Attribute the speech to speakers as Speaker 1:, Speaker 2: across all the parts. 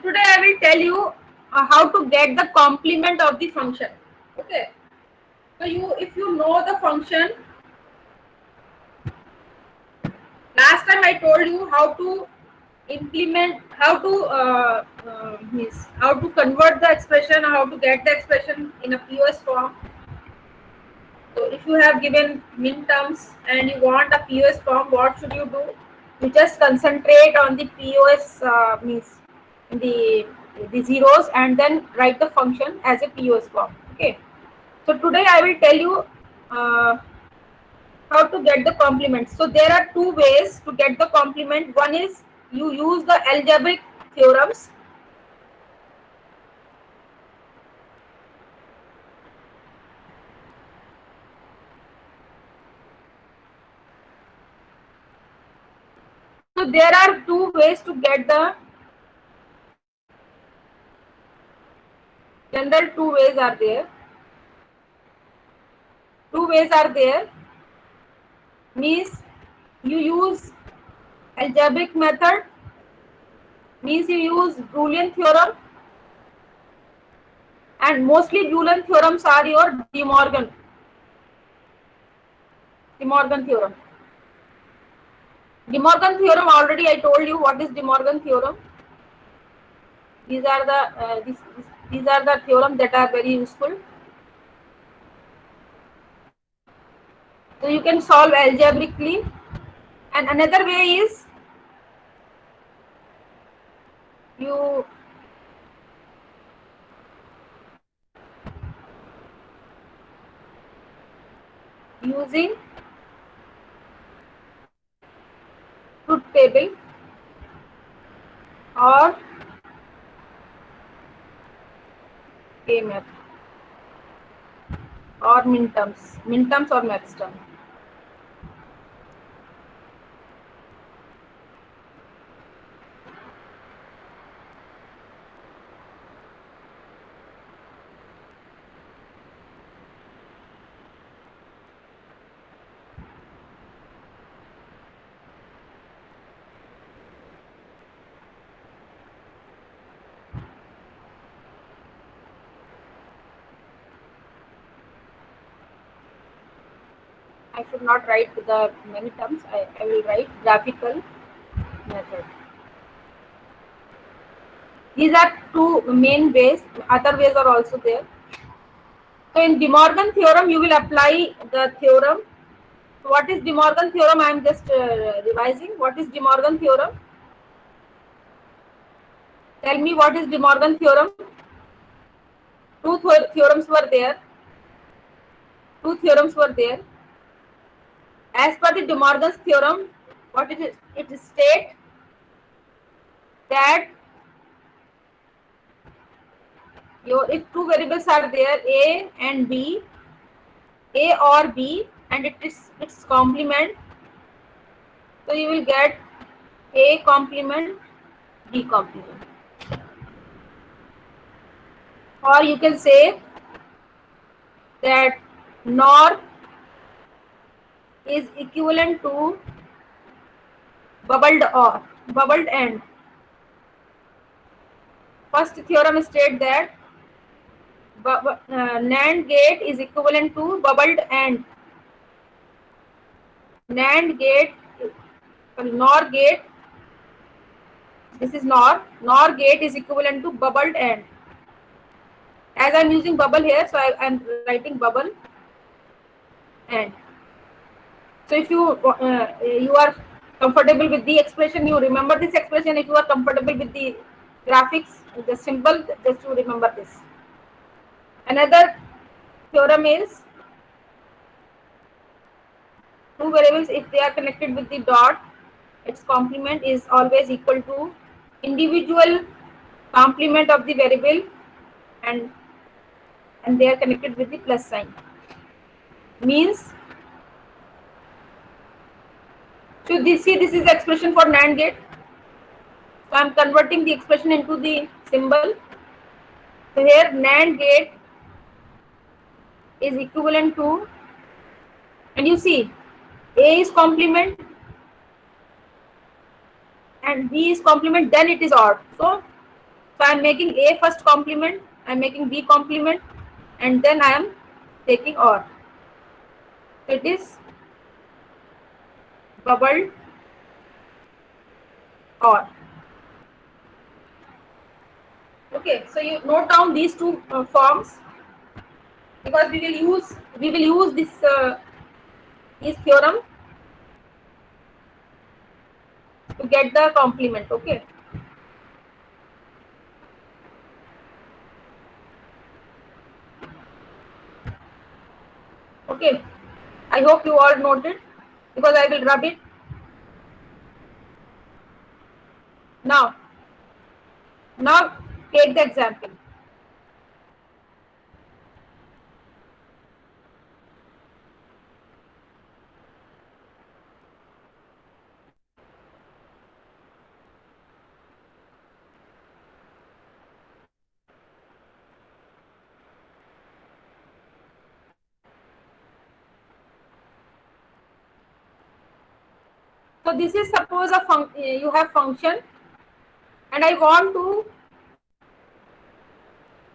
Speaker 1: today I will tell you how to get the complement of the function. Okay. So if you know the function, last time I told you how to implement, how to convert the expression, how to get the expression in a POS form. So if you have given min terms and you want a POS form, what should you do? You just concentrate on the POS the zeros and then write the function as a POS form. Okay. So today I will tell you how to get the complement. So there are two ways to get the complement. One is you use the algebraic theorems. So there are two ways to get the general two ways are there. Two ways are there. Means you use algebraic method, means you use Boolean theorem, and mostly Boolean theorems are your De Morgan theorem. De Morgan theorem, already I told you what is De Morgan theorem. These are the theorems that are very useful. So you can solve algebraically, and another way is you using truth table or K map or min terms or max term. I should not write the many terms. I will write graphical method. These are two main ways. Other ways are also there. So in De Morgan theorem, you will apply the theorem. What is De Morgan theorem? I am just revising. What is De Morgan theorem? Tell me what is De Morgan theorem? Two theorems were there. Two theorems were there. As per the De Morgan's theorem, what it is? It states that if two variables are there, A and B, A or B, and it is its complement, so you will get A complement, B complement. Or you can say that NOR is equivalent to bubbled AND. First theorem states that NAND gate is equivalent to bubbled AND. NAND gate, NOR gate, this is NOR gate is equivalent to bubbled AND. As I am using bubble here, so I am writing bubble AND. So if you are comfortable with the expression, you remember this expression. If you are comfortable with the graphics, the symbol, just to remember this. Another theorem is two variables, if they are connected with the dot, its complement is always equal to individual complement of the variable, and they are connected with the plus sign. Means, so this is the expression for NAND gate. So I am converting the expression into the symbol. So here NAND gate is equivalent to, and you see A is complement and B is complement, then it is odd. So So I am making A first complement, I am making B complement, and then I am taking OR. So it is bubbled OR. Okay, so you note down these two forms, because we will use this theorem to get the complement. Okay. Okay. I hope you all noted, because I will rub it. Now take the example. So this is suppose you have function, and I want to,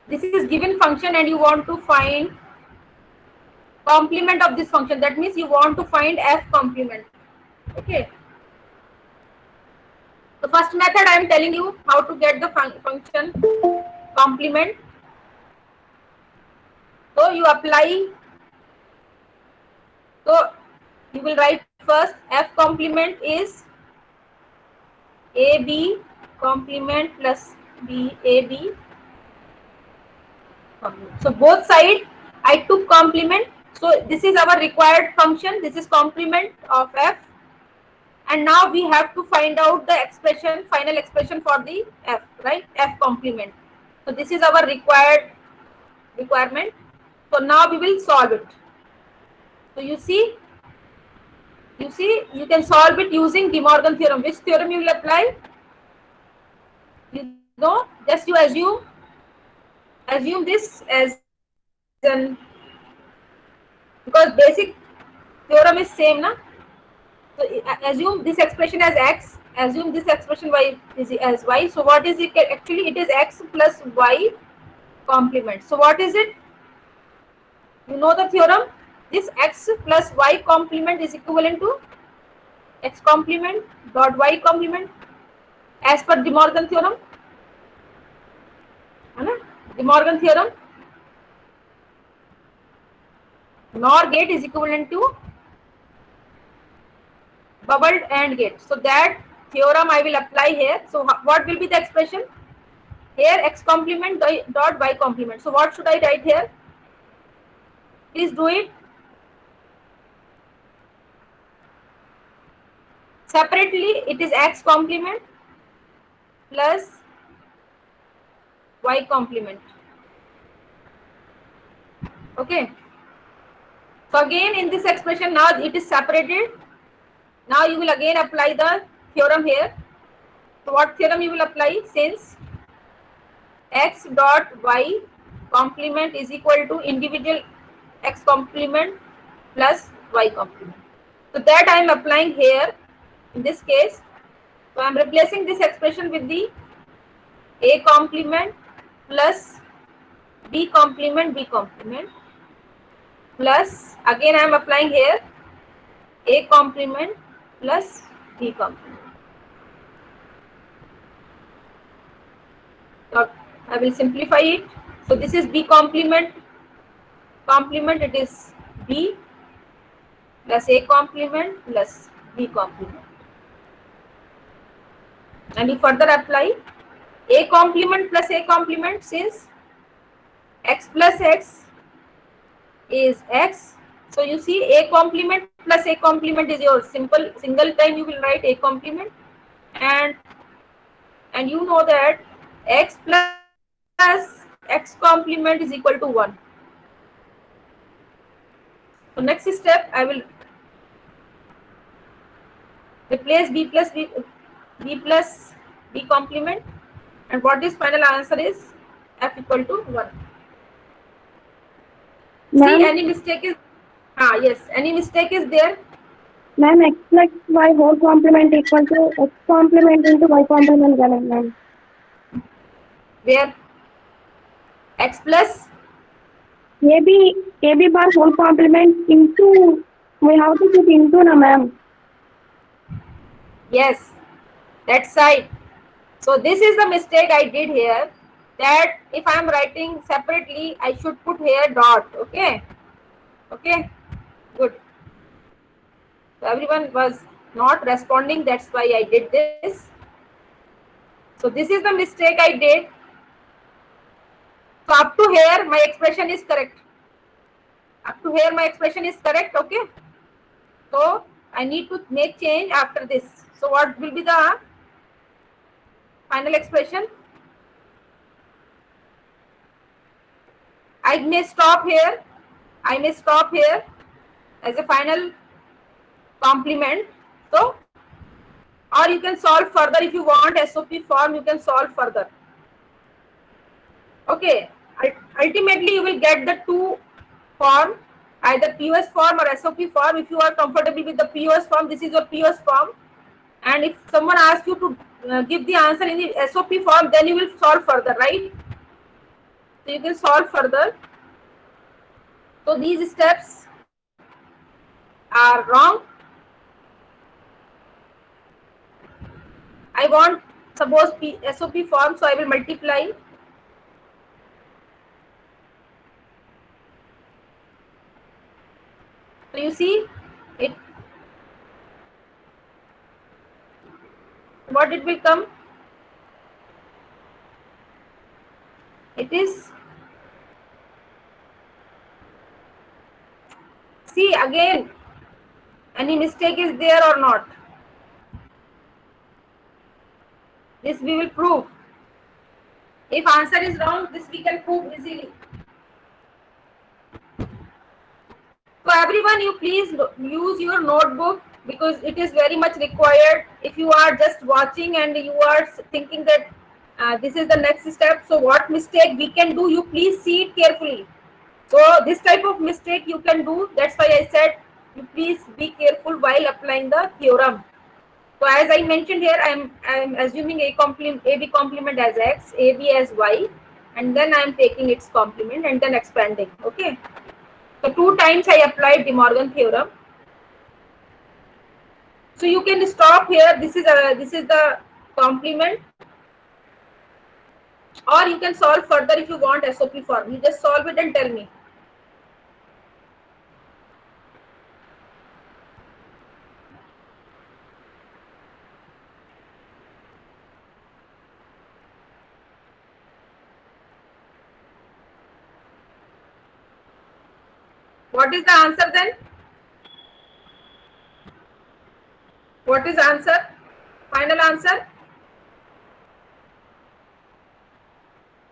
Speaker 1: this is given function and you want to find complement of this function. That means you want to find f complement. Okay. The first method I am telling you how to get the function complement. So you apply, so you will write first f complement is AB complement plus BAB. So both side I took complement. So this is our required function. This is complement of f. And now we have to find out the expression, final expression for the f, right? F complement. So this is our requirement. So now we will solve it. So you see, you can solve it using De Morgan theorem. Which theorem you will apply? You know, just you assume this as an, because basic theorem is same, na? So assume this expression as x, assume this expression y is as y. So what is it? Actually, it is x plus y complement. So what is it? You know the theorem. This x plus y complement is equivalent to x complement dot y complement as per De Morgan theorem. De Morgan theorem. NOR gate is equivalent to bubbled AND gate. So that theorem I will apply here. So what will be the expression? Here x complement dot y complement. So what should I write here? Please do it. Separately, it is x complement plus y complement. Okay. So again in this expression, now it is separated. Now you will again apply the theorem here. So what theorem you will apply? Since x dot y complement is equal to individual x complement plus y complement. So that I am applying here in this case. So I am replacing this expression with the a complement plus b complement plus, again I am applying here a complement plus b complement. So I will simplify it. So this is b complement, it is b plus a complement plus b complement. And you further apply a complement plus a complement, since x plus x is x. So you see a complement plus a complement is your single time you will write a complement, and you know that x plus x complement is equal to 1. So next step I will replace b plus b complement, and what is final answer is f equal to 1. See, any mistake is yes, any mistake is there?
Speaker 2: Ma'am, x plus y whole complement equal to x complement into y complement, ma'am.
Speaker 1: Where x plus
Speaker 2: AB bar whole complement into, we have to put into na ma'am.
Speaker 1: yes, that side. So this is the mistake I did here, that if I am writing separately, I should put here dot. Okay, okay, good. So everyone was not responding, that's why I did this. So this is the mistake I did. So up to here my expression is correct. Up to here my expression is correct. Okay, so I need to make change after this. So what will be the final expression? I may stop here. I may stop here as a final complement. So, or you can solve further if you want SOP form, you can solve further. Okay, ultimately you will get the two form, either POS form or SOP form. If you are comfortable with the POS form, this is your POS form. And if someone asks you to give the answer in the SOP form, then you will solve further, right? So you can solve further. So these steps are wrong. I want suppose SOP form, so I will multiply. So you see it, what it will come? It is, see again, any mistake is there or not? This we will prove. If answer is wrong, this we can prove easily. So everyone, you please use your notebook, because it is very much required. If you are just watching and you are thinking that this is the next step, so what mistake we can do, you please see it carefully. So this type of mistake you can do. That's why I said you please be careful while applying the theorem. So as I mentioned here, I am assuming AB complement as x, AB as y, and then I am taking its complement and then expanding. Okay. So 2 times I applied De Morgan theorem. So you can stop here. This is the complement, or you can solve further if you want SOP form. You just solve it and tell me. What is the answer then? What is answer? Final answer?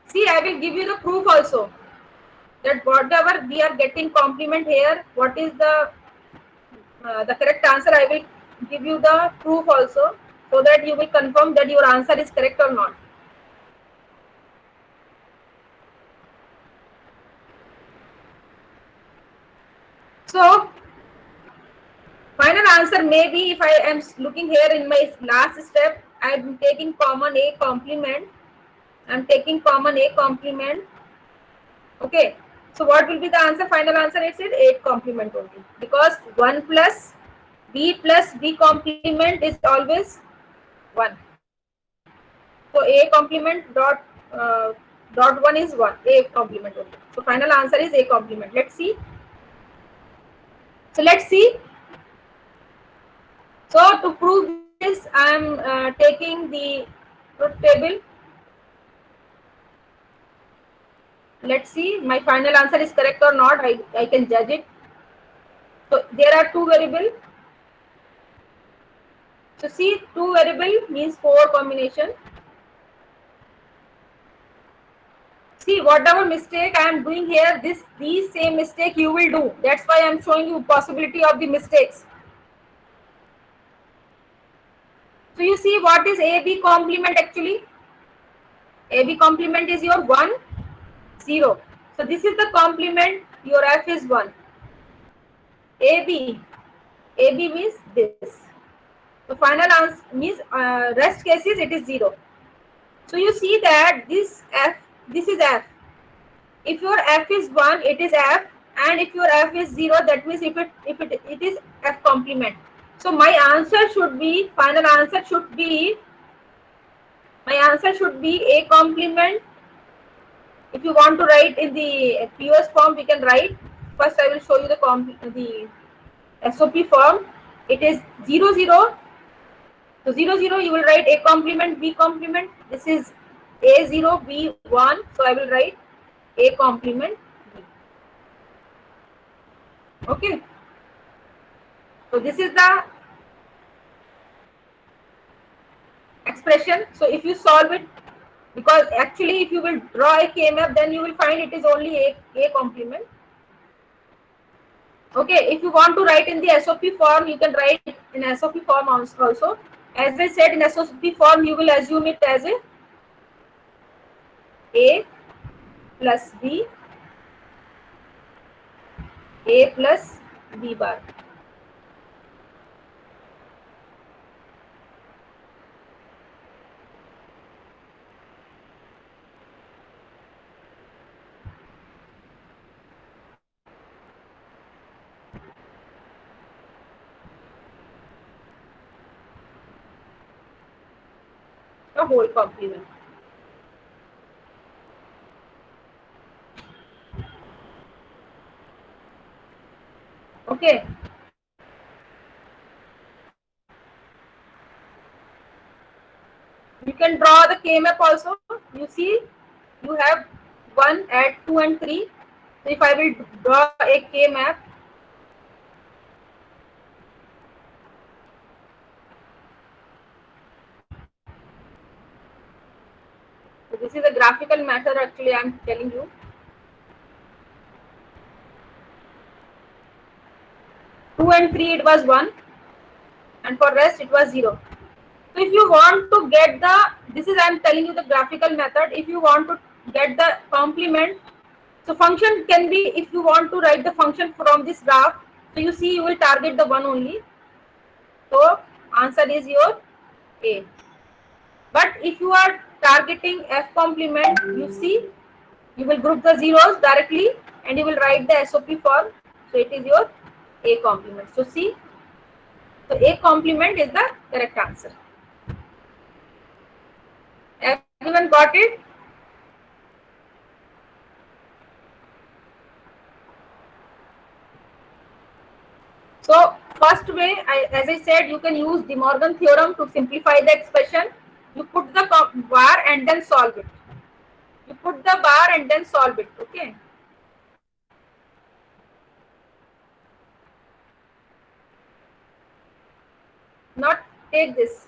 Speaker 1: See, I will give you the proof also, that whatever we are getting complement here, what is the correct answer. I will give you the proof also, so that you will confirm that your answer is correct or not. So final answer may be, if I am looking here in my last step, I am taking common A complement. I am taking common A complement. Okay. So what will be the answer? Final answer is 8 complement only, because 1 plus B complement is always 1. So A complement dot 1 is 1. A complement only. So final answer is A complement. Let's see. So let's see. So to prove this, I am taking the truth table. Let's see my final answer is correct or not. I can judge it. So there are 2 variables. So see, 2 variable means 4 combination. See, whatever mistake I am doing here, these same mistake you will do. That's why I am showing you possibility of the mistakes. So you see, what is AB complement actually? AB complement is your 1, 0. So this is the complement, your F is 1. AB means this. So final answer means rest cases it is 0. So you see that this f, this is f. If your f is 1, it is f, and if your f is 0, that means it is f complement. So my answer should be, final answer should be, my answer should be a complement. If you want to write in the POS form, we can write. First, I will show you the SOP form. It is 0 0. So 0 0, you will write a complement, b complement. This is a 0, b 1. So I will write a complement b. Okay. So this is the expression. So if you solve it, because actually if you will draw a K-map, then you will find it is only a complement. Okay, if you want to write in the SOP form, you can write in SOP form also. As I said, in SOP form, you will assume it as a plus b, a plus b bar. A whole complement. Okay. You can draw the K-map also. You see, you have 1 at 2 and 3. So if I will draw a K-map, so this is a graphical method actually I am telling you. 2 and 3 it was 1, and for rest it was 0. So if you want to get the, this is I am telling you the graphical method. If you want to get the complement, so function can be, if you want to write the function from this graph, so you see you will target the one only. So answer is your A. But if you are targeting f complement, you see you will group the zeros directly and you will write the SOP form. So it is your A complement. So see, so A complement is the correct answer. Everyone got it? So first way, as I said, you can use De Morgan theorem to simplify the expression. You put the bar and then solve it. You put the bar and then solve it. Okay. Not take this.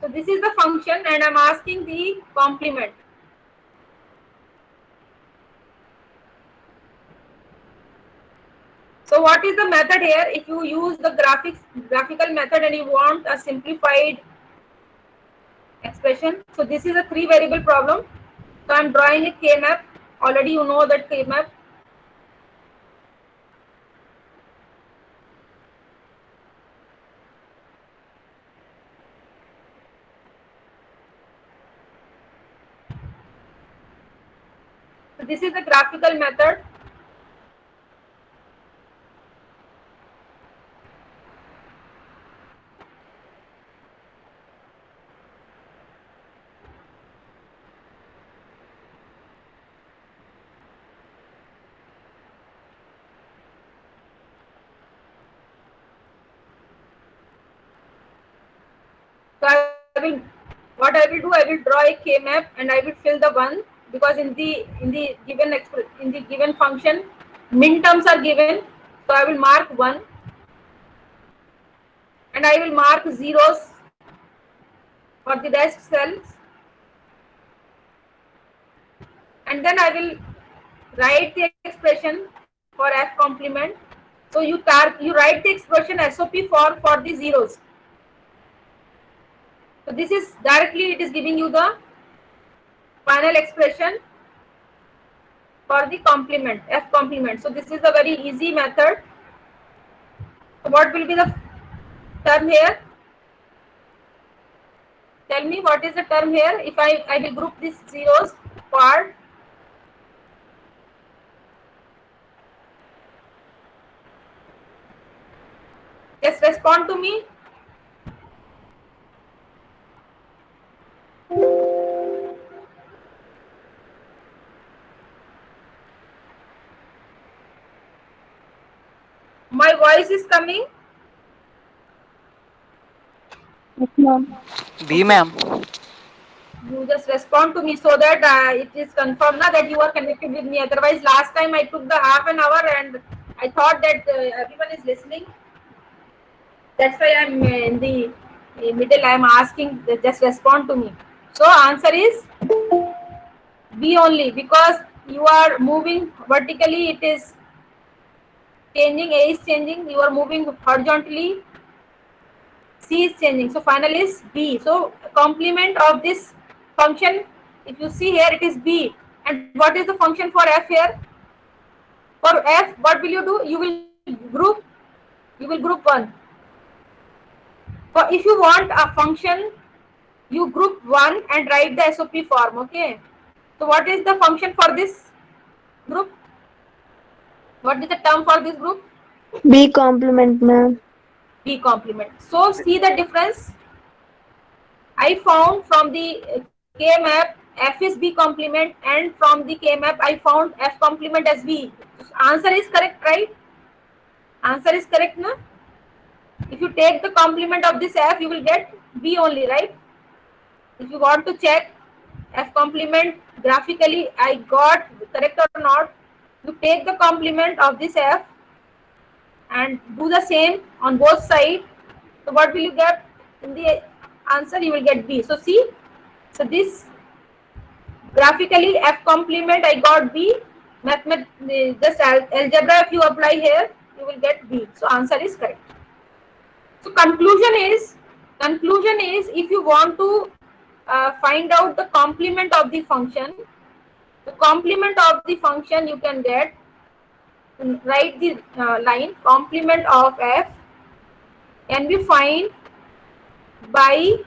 Speaker 1: So this is the function and I'm asking the complement. So what is the method here? If you use the graphical method and you want a simplified expression, so this is a 3 variable problem. So I'm drawing a K-map. Already you know that K-map. So this is the graphical method. So what I will do, I will draw a K-map and I will fill the one, because in the given function, min terms are given. So I will mark 1 and I will mark zeros for the rest cells, and then I will write the expression for f complement. So you write the expression SOP for the zeros. So this is directly, it is giving you the final expression. for the complement, F complement. So this is a very easy method. So what will be the term here? Tell me what is the term here. If I will group these zeros part. Just respond to me. My voice is coming.
Speaker 2: Yes, ma'am.
Speaker 3: B,
Speaker 1: Okay.
Speaker 3: ma'am.
Speaker 1: You just respond to me so that it is confirmed now that you are connected with me. Otherwise, last time I took the half an hour and I thought that everyone is listening. That's why I'm in the middle. I'm asking. Just respond to me. So answer is B only, because you are moving vertically. It is changing. A is changing. You are moving horizontally. C is changing. So final is B. So complement of this function, if you see here, it is B. And what is the function for F here? For F, what will you do? You will group one. For if you want a function, you group one and write the SOP form. Okay. So what is the function for this group? What is the term for this group?
Speaker 2: B complement, ma'am.
Speaker 1: B complement. So see the difference. I found from the K map F is B complement, and from the K map I found F complement as B. Answer is correct, right? Answer is correct, na? If you take the complement of this F, you will get B only, right? If you want to check F complement graphically, I got correct or not, you take the complement of this F and do the same on both sides. So what will you get in the answer? You will get B. So see, so this graphically F complement I got B. Just algebra if you apply here, you will get B. So answer is correct. So conclusion is if you want to find out the complement of the function, the complement of the function you can get, write the line complement of F can be find by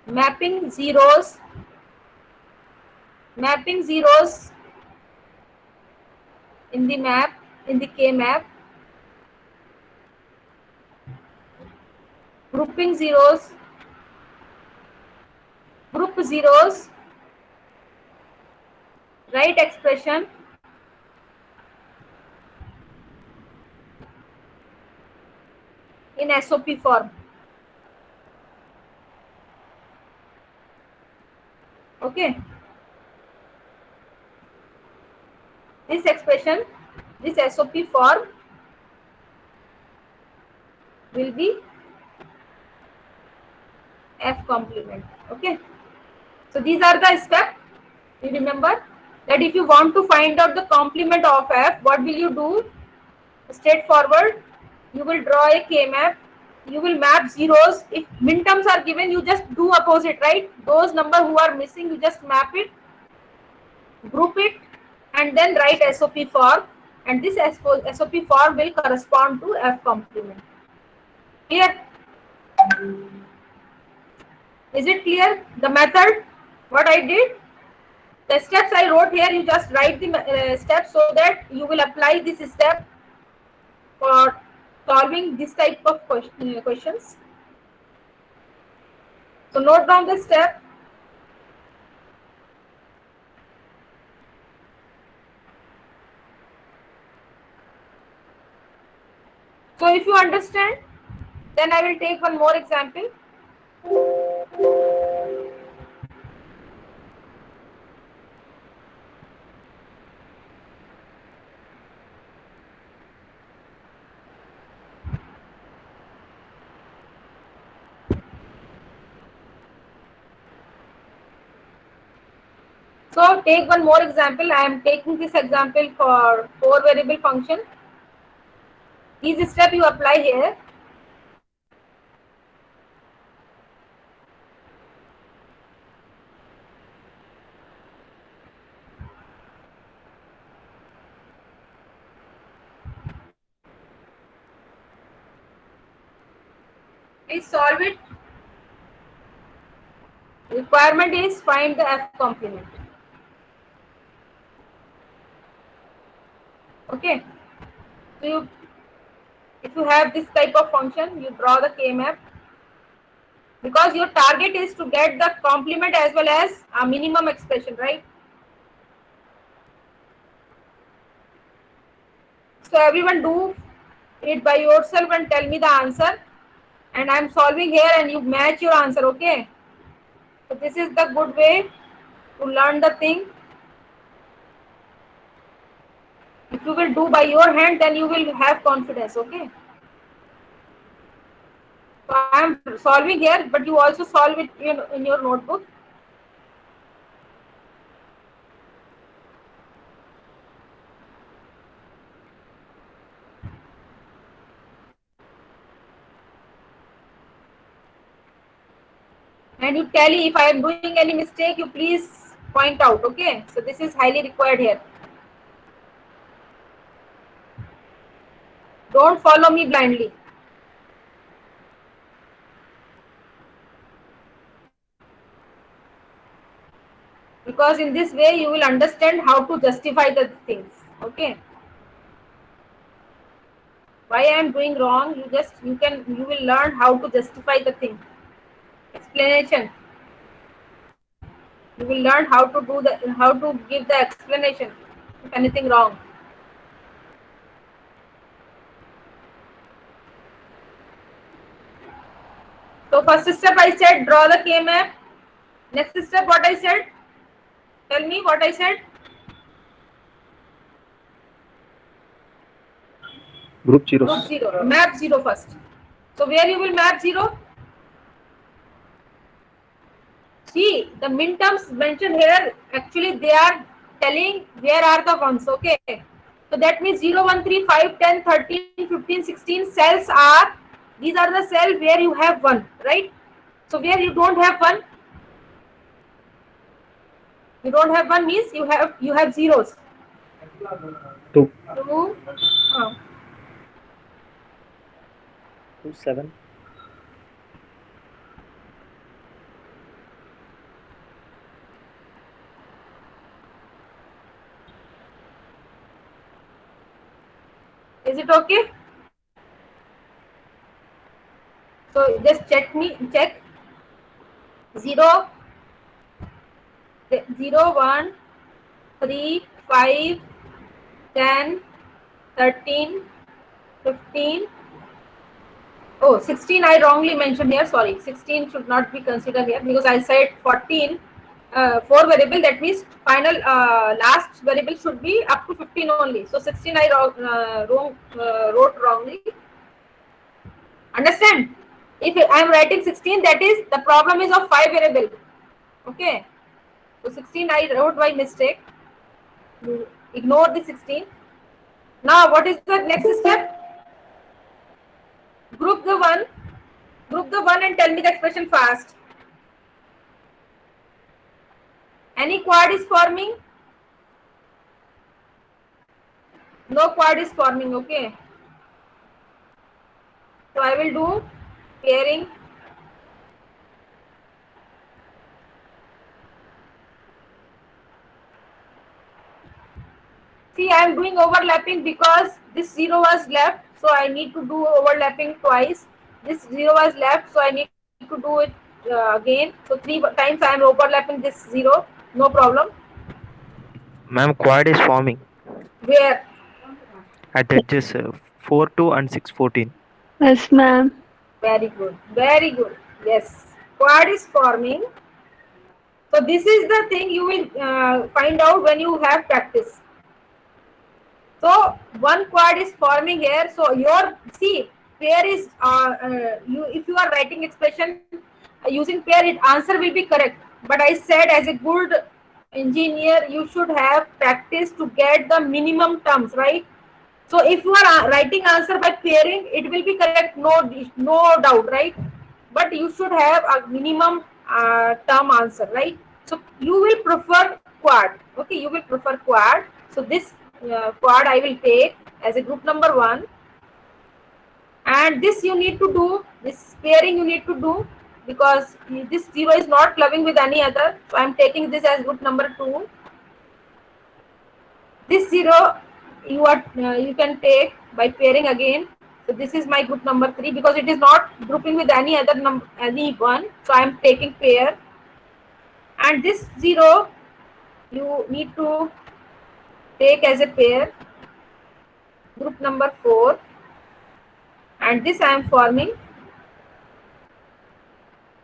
Speaker 1: mapping zeros in the map, in the K map, grouping zeros, group zeros, write expression in SOP form. Okay, this expression, this SOP form will be F complement. Okay, so these are the steps. You remember that if you want to find out the complement of F, what will you do? Straightforward, you will draw a K map, you will map zeros. If min terms are given, you just do opposite, right? Those number who are missing, you just map it, group it, and then write SOP form, and this SOP form will correspond to F complement. Clear? Is it clear? The method, what I did, the steps I wrote here, you just write the steps so that you will apply this step for solving this type of questions. So note down the step. So if you understand, then I will take one more example. So take one more example. I am taking this example for 4 variable function. These steps you apply here. Please solve it. Requirement is find the F complement. Okay. So if you have this type of function, you draw the K-map, because your target is to get the complement as well as a minimum expression, right? So everyone do it by yourself and tell me the answer. And I'm solving here and you match your answer, okay? So this is the good way to learn the thing. If you will do by your hand, then you will have confidence, okay? So I am solving here, but you also solve it in your notebook. And you tally if I am doing any mistake, you please point out, okay? So this is highly required here. Don't follow me blindly. Because in this way you will understand how to justify the things, okay? Why I am doing wrong, you will learn how to justify the thing. Explanation. You will learn how to give the explanation if anything wrong. So first step I said draw the K-map. Next step what I said? Tell me what I said.
Speaker 3: Group zeros.
Speaker 1: Group 0. Map 0 first. So where you will map 0? See, the min terms mentioned here, actually they are telling where are the ones, okay? So that means 0, 1, 3, 5, 10, 13, 15, 16 cells are, these are the cells where you have 1, right? So where you don't have 1, you don't have 1 means you have zeros.
Speaker 3: 2.
Speaker 1: 2,
Speaker 3: 2, 7.
Speaker 1: Is it okay? So just check 0, 0, 1, 3, 5, 10, 13, 15. Oh, 16 I wrongly mentioned here. Sorry, 16 should not be considered here because I said 14. 4 variable, that means final last variable should be up to 15 only. So 16 I wrote wrongly. Understand? If I am writing 16, that is the problem is of 5 variable. Okay. So 16 I wrote by mistake. Ignore the 16. Now what is the next step? Group the 1. Group the 1 and tell me the expression fast. Any quad is forming? No quad is forming, okay? So I will do pairing. See, I am doing overlapping because this 0 was left, so I need to do overlapping twice. This 0 was left, so I need to do it again. So 3 times I am overlapping this 0, no problem.
Speaker 3: Ma'am, quad is forming
Speaker 1: Where?
Speaker 3: at edges 4, 2 and 6, 14.
Speaker 2: Yes, ma'am.
Speaker 1: Very good, very good. Yes, quad is forming. So this is the thing you will find out when you have practice. So one quad is forming here. So your pair is if you are writing expression using pair, it answer will be correct. But I said as a good engineer, you should have practice to get the minimum terms, right? So if you are writing answer by pairing, it will be correct, no doubt, right? But you should have a minimum term answer, right? So you will prefer quad. Okay, you will prefer quad. So this quad I will take as a group number 1, and this you need to do, this pairing you need to do, because this 0 is not clubbing with any other, so I am taking this as group number 2. This 0 you can take by pairing again. So this is my group number 3, because it is not grouping with any other number, any one, so I am taking pair. And this 0 you need to take as a pair, group number 4, and this I am forming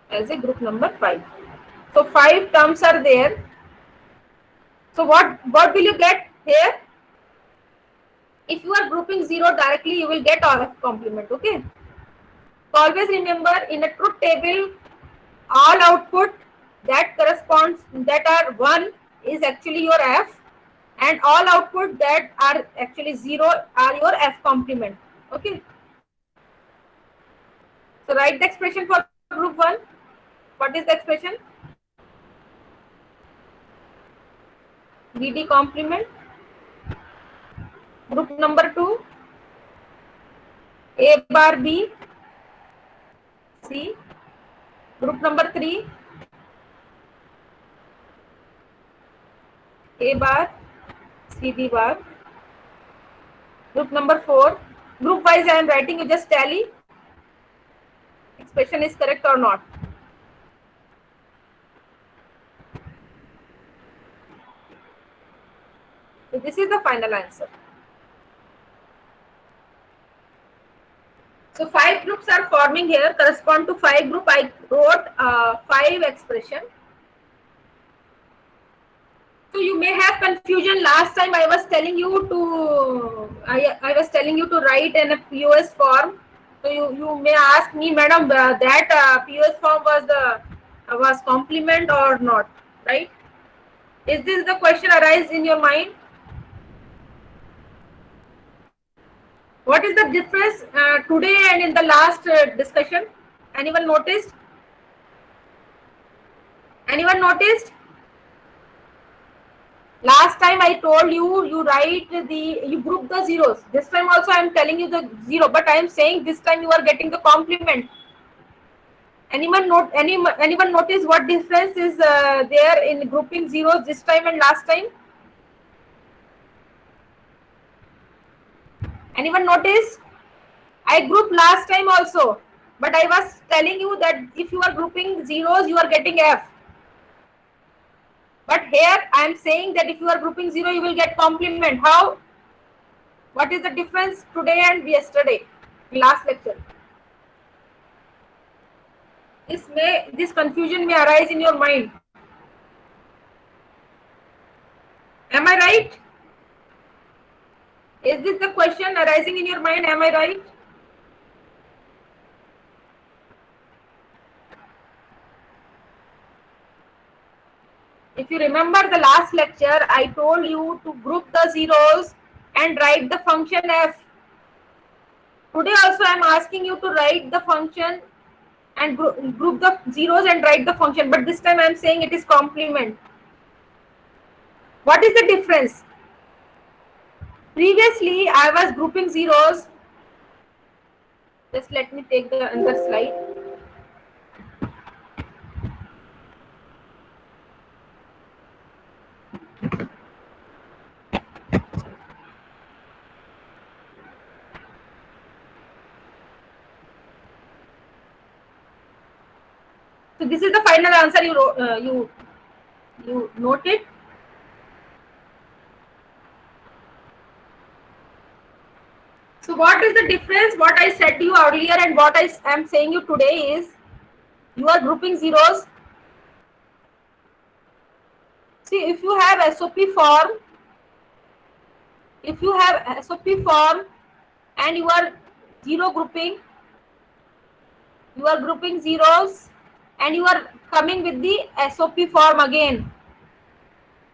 Speaker 1: as a group number 5. So 5 terms are there. So what will you get here? If you are grouping 0 directly, you will get all of complement. Okay. So always remember, in a truth table, all output that corresponds, that are 1 is actually your F, and all output that are actually 0 are your F complement. Okay. So write the expression for group 1. What is the expression? BD complement. Group number 2, A bar B C. Group number 3, A bar C D bar. Group number 4, group wise I am writing, you just tally expression is correct or not. So this is the final answer. So 5 groups are forming here, correspond to 5 group. I wrote 5 expression. So you may have confusion. Last time I was telling you to write in a POS form. So you may ask me, madam, that POS form was complement or not, right? Is this the question arise in your mind? What is the difference today and in the last discussion? Anyone noticed? Anyone noticed? Last time I told you, you group the zeros. This time also I am telling you the 0, but I am saying this time you are getting the complement. Anyone notice what difference is there in grouping zeros this time and last time? Anyone noticed? I grouped last time also, but I was telling you that if you are grouping zeros, you are getting F. But here I am saying that if you are grouping 0, you will get complement. How? What is the difference today and yesterday, last lecture? This confusion may arise in your mind. Am I right? Is this the question arising in your mind? Am I right? If you remember the last lecture, I told you to group the zeros and write the function F. Today also I am asking you to write the function and group the zeros and write the function, but this time I am saying it is complement. What is the difference? Previously I was grouping zeros. Just let me take the another slide. So this is the final answer you noted. So what is the difference? What I said to you earlier and what I am saying you today is, you are grouping zeros. See, if you have SOP form, and you are zero grouping, you are grouping zeros and you are coming with the SOP form again.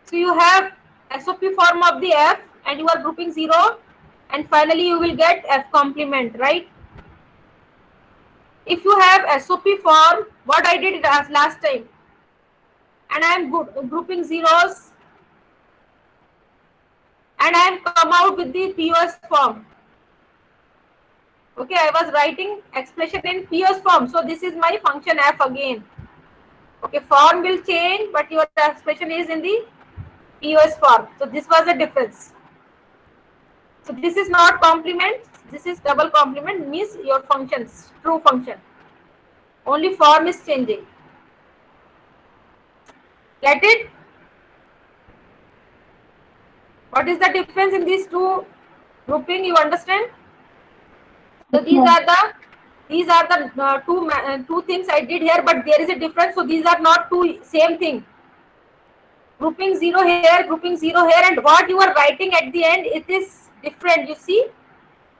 Speaker 1: So you have SOP form of the F and you are grouping 0, and finally you will get F complement, right? If you have SOP form, what I did last time, and I am grouping zeros and I am come out with the POS form. Okay, I was writing expression in PS form. So this is my function f again. Okay, form will change, but your expression is in the PS form. So this was the difference. So this is not complement. This is double complement, means your functions, true function. Only form is changing. Get it? What is the difference in these two grouping? You understand? So
Speaker 2: Yes, ma'am.
Speaker 1: these are the two things I did here, but there is a difference. So these are not two same thing. Grouping 0 here, grouping 0 here, and what you are writing at the end, it is different. You see,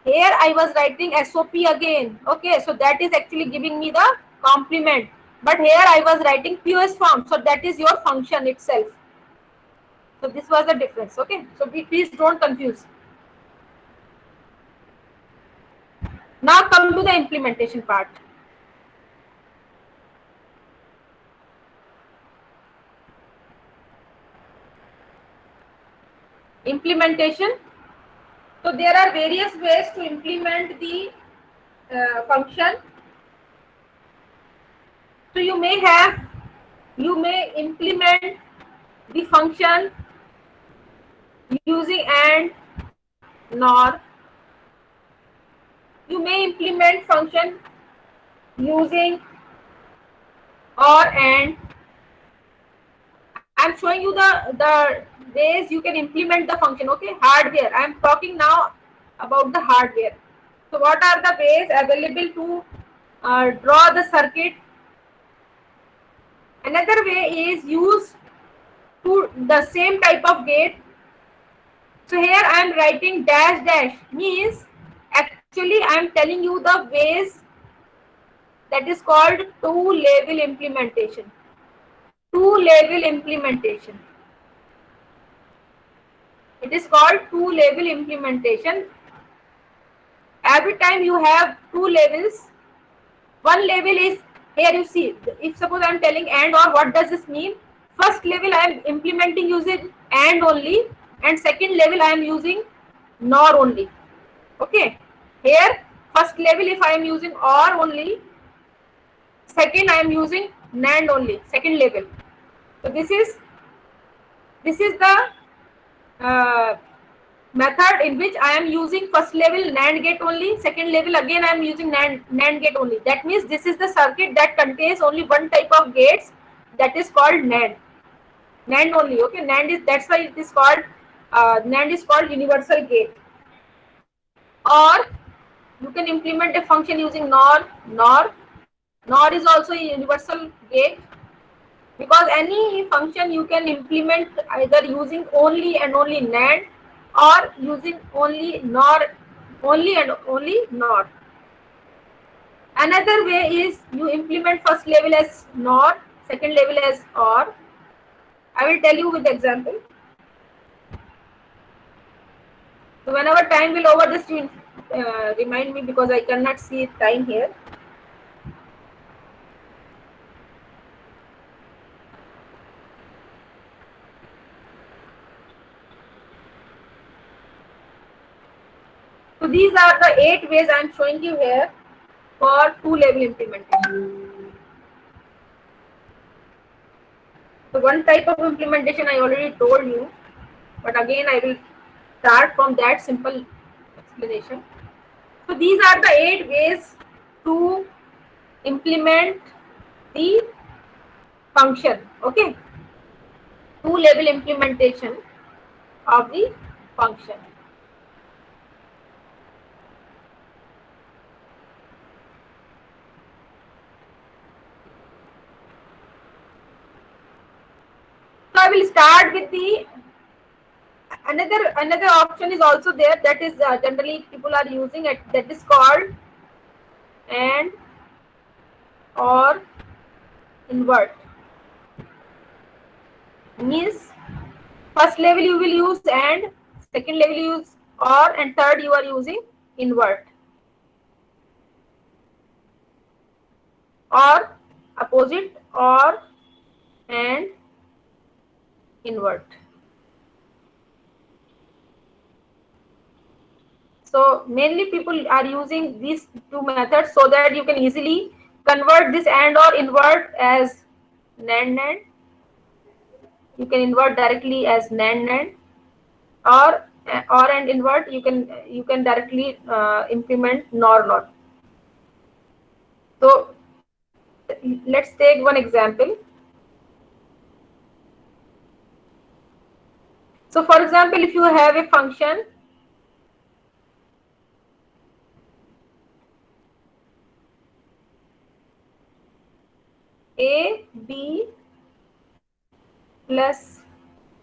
Speaker 1: here I was writing SOP again. Okay, so that is actually giving me the complement. But here I was writing POS form. So that is your function itself. So this was the difference. Okay, so please don't confuse. Now come to the implementation part. Implementation. So there are various ways to implement the function. So you may implement the function using and, nor. You may implement function using or and. I'm showing you the ways you can implement the function. Okay, hardware. I'm talking now about the hardware. So what are the ways available to draw the circuit? Another way is use to the same type of gate. So here I am writing dash dash, means actually I am telling you the ways that is called two level implementation. Two level implementation. It is called two level implementation. Every time you have two levels, one level is here. You see, if suppose I am telling and or, what does this mean? First level I am implementing using and only, and second level I am using nor only. Okay, here first level if I am using or only, second I am using NAND only, second level. So this is the method in which I am using first level NAND gate only, second level again I am using NAND gate only. That means this is the circuit that contains only one type of gates, that is called NAND only. Okay, NAND is, that's why it is called NAND is called universal gate. Or you can implement a function using nor is also a universal gate, because any function you can implement either using only and only NAND or using only only and only nor. Another way is you implement first level as nor, second level as or. I will tell you with example. So whenever time will over, just remind me, because I cannot see time here. So these are the 8 ways I am showing you here for two level implementation. So one type of implementation I already told you, but again I will start from that simple explanation. So these are the 8 ways to implement the function. Okay, two level implementation of the function. So I will start with the another option is also there, that is generally people are using it, that is called and or invert. Means first level you will use and, second level you use or, and third you are using invert. Or opposite, or and invert. So mainly people are using these two methods so that you can easily convert this AND or invert as NAND NAND. You can invert directly as NAND NAND, or and invert you can directly implement NOR NOR. So let's take one example. So for example, if you have a function a b plus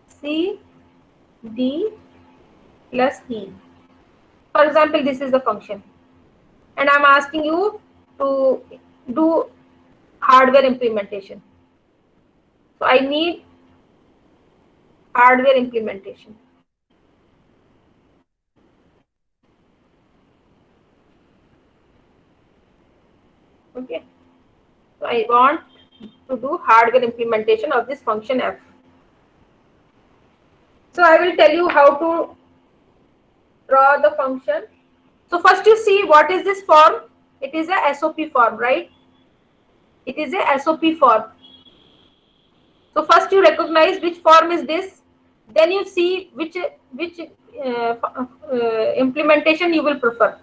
Speaker 1: c d plus e. For example, this is the function, and I'm asking you to do hardware implementation. So I need hardware implementation. Okay. So I want to do hardware implementation of this function f. So I will tell you how to draw the function. So first you see what is this form. It is a SOP form, right? It is a SOP form. So first you recognize which form is this. Then you see which implementation you will prefer.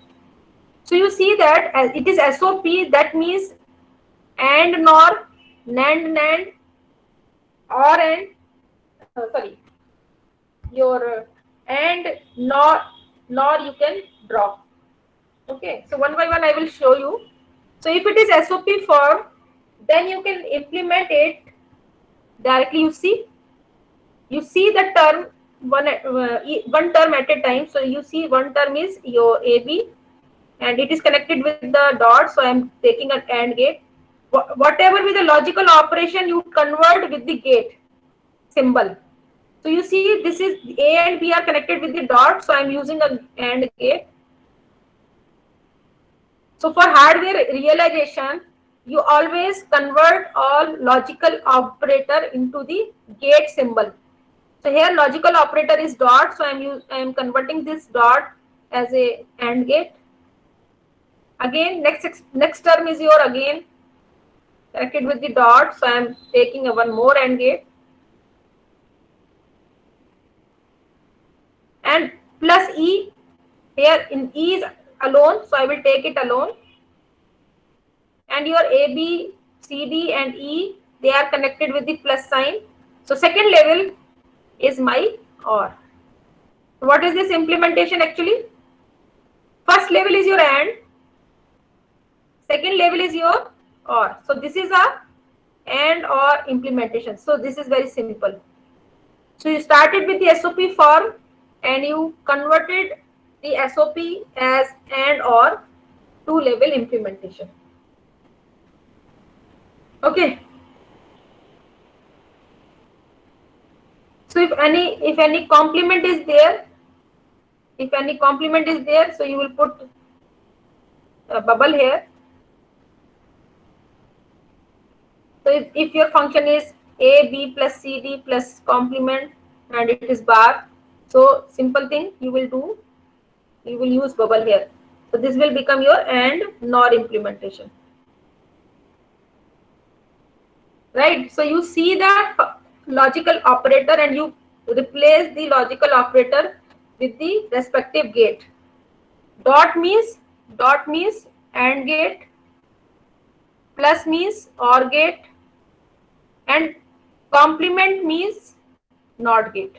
Speaker 1: So you see that as it is SOP, that means AND NOR, NAND NAND, OR AND, sorry, your AND NOR you can draw. Okay, so one by one I will show you. So if it is SOP form, then you can implement it directly. You see the term one term at a time. So you see one term is your AB, and it is connected with the dot. So I am taking an AND gate. Whatever with the logical operation you convert with the gate symbol. So you see this is A and B are connected with the dot. So I am using a AND gate. So for hardware realization, you always convert all logical operator into the gate symbol. So here logical operator is dot. So I am converting this dot as a AND gate. Again, next term is your again connected with the dot. So I am taking a one more AND gate. And plus E, here in E is alone. So I will take it alone. And your A, B, C, D and E, they are connected with the plus sign. So second level is my OR. What is this implementation actually? First level is your AND. Second level is your OR. So this is a AND OR implementation. So this is very simple. So you started with the SOP form and you converted the SOP as AND OR two-level implementation. Okay. So if any complement is there, so you will put a bubble here. So if your function is A, B plus C, D plus complement and it is bar, so simple thing you will do, you will use bubble here. So this will become your AND NOR implementation. Right? So you see the logical operator and you replace the logical operator with the respective gate. Dot means AND gate, plus means OR gate, and complement means NOT gate.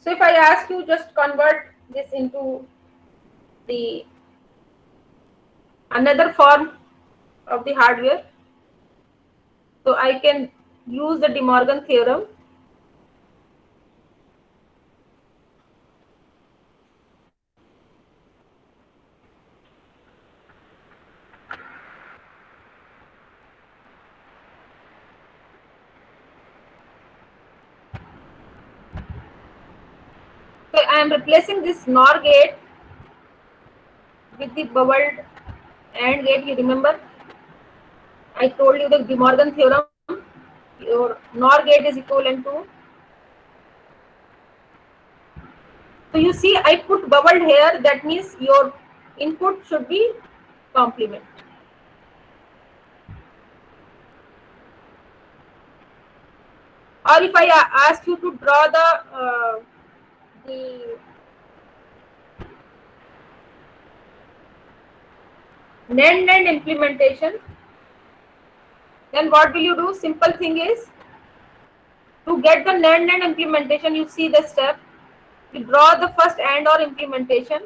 Speaker 1: So if I ask you just convert this into the another form of the hardware, so I can use the De Morgan theorem. So I am replacing this NOR gate with the bubbled AND gate. You remember I told you the De Morgan theorem. Your NOR gate is equivalent to So you see, I put bubbled here. That means your input should be complement. Or if I ask you to draw the NAND implementation, then what will you do? Simple thing is, to get the NAND implementation, you see the step. You draw the first AND OR implementation.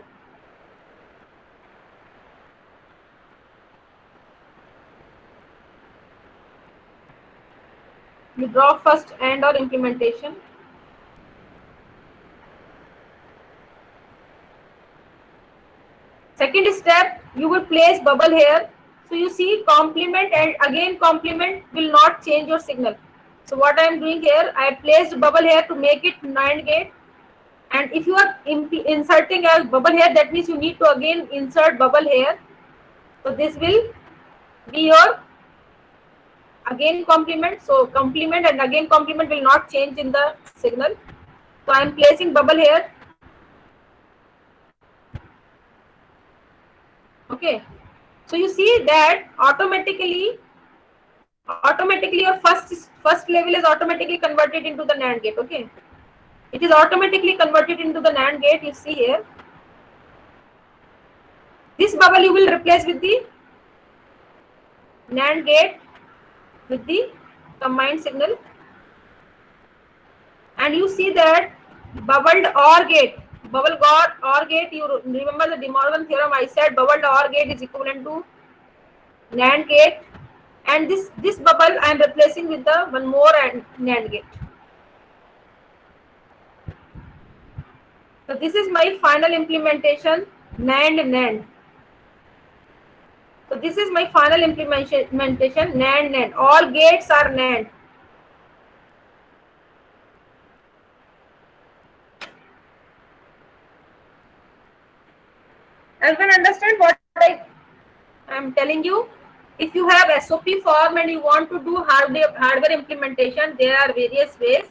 Speaker 1: You draw first AND OR implementation. Second step, you will place bubble here. So you see complement and again complement will not change your signal. So what I am doing here, I have placed bubble here to make it NAND gate. And if you are inserting a bubble here, that means you need to again insert bubble here. So this will be your again complement. So complement and again complement will not change in the signal. So I am placing bubble here. Okay. So you see that automatically your first level is automatically converted into the NAND gate. Okay. It is automatically converted into the NAND gate. You see here. This bubble you will replace with the NAND gate with the combined signal. And you see that bubbled OR gate. Bubble OR gate, you remember the De Morgan theorem, I said bubbled OR gate is equivalent to NAND gate. And this bubble I am replacing with the one more NAND gate. So this is my final implementation, NAND. So this is my final implementation, NAND. All gates are NAND. Everyone understand what I am telling you? If you have SOP form and you want to do hardware implementation, there are various ways.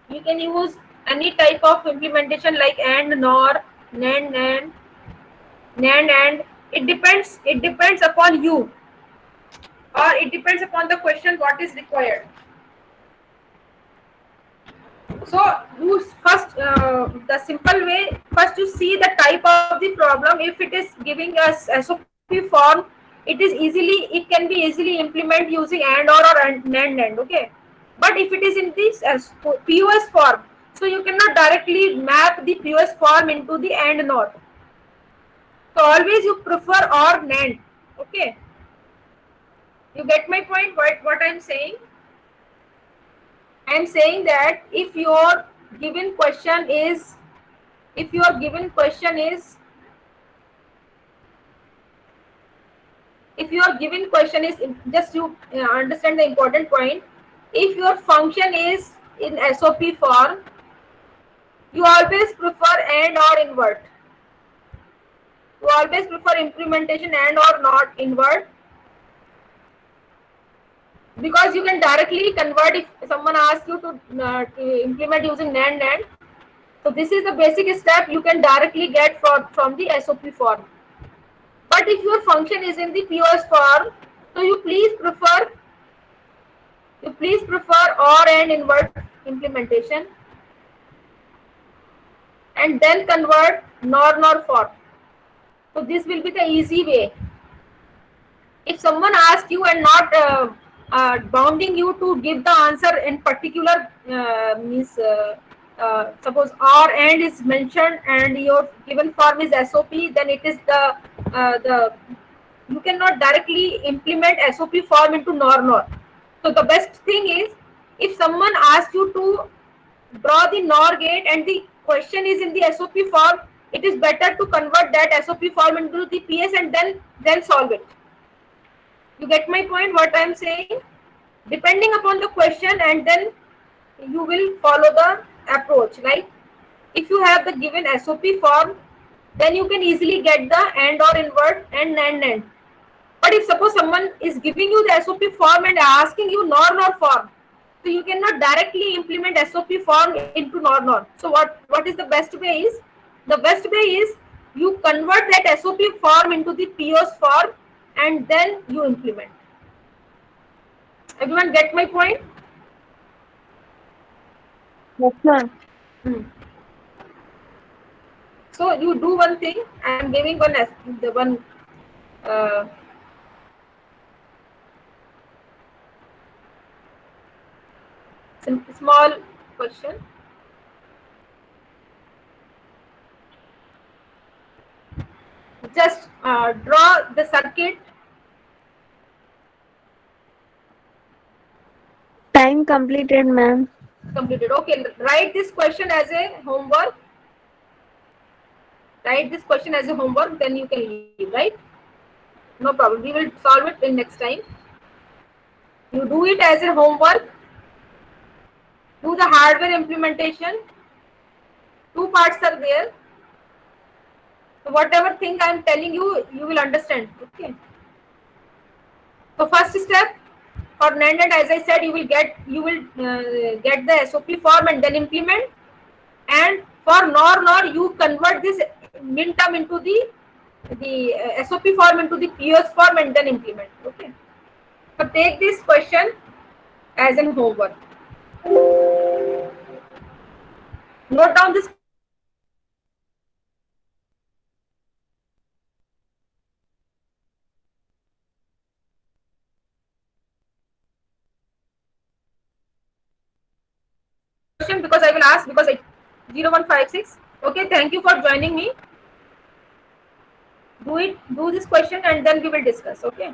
Speaker 1: You can use any type of implementation like AND, NOR, NAND. It depends upon you, or it depends upon the question what is required. So you first, the simple way, first you see the type of the problem. If it is giving us SOP form, it can be easily implemented using AND or NAND. Okay, but if it is in this POS form, so you cannot directly map the POS form into the AND NOR. So always you prefer OR NAND. Okay, you get my point? What I am saying? I am saying that if your given question is just you understand the important point. If your function is in SOP form, you always prefer AND or invert. You always prefer implementation AND or not invert, because you can directly convert if someone asks you to implement using NAND. So this is the basic step you can directly get from the SOP form. But if your function is in the POS form, so you please prefer OR and invert implementation, and then convert NOR form. So this will be the easy way. If someone asks you and not bounding you to give the answer in particular, suppose OR AND is mentioned and your given form is SOP, then it is you cannot directly implement SOP form into NOR. So the best thing is, if someone asks you to draw the NOR gate and the question is in the SOP form, it is better to convert that SOP form into the PS and then solve it. You get my point? What I am saying? Depending upon the question, and then you will follow the approach. Like if you have the given SOP form, then you can easily get the AND or invert and NAND. But if suppose someone is giving you the SOP form and asking you NOR form, So you cannot directly implement SOP form into NOR. So what is the best way is, the best way is you convert that SOP form into the POS form and then you implement. Everyone get my point?
Speaker 2: Yes, ma'am.
Speaker 1: So you do one thing. I am giving one uh, small question. Just draw the circuit.
Speaker 2: Time completed, ma'am.
Speaker 1: Completed. Okay, write this question as a homework. Write this question as a homework, then you can leave, right? No problem. We will solve it in next time. You do it as a homework. Do the hardware implementation. 2 parts are there. So whatever thing I am telling you, you will understand. Okay. So first step for NAND, and as I said, you will get the SOP form and then implement. And for NOR, you convert this min term into the SOP form into the POS form and then implement. Okay. So take this question as an homework. Note down this question because I will ask, because it 0156. Okay, thank you for joining me. Do this question and then we will discuss. Okay.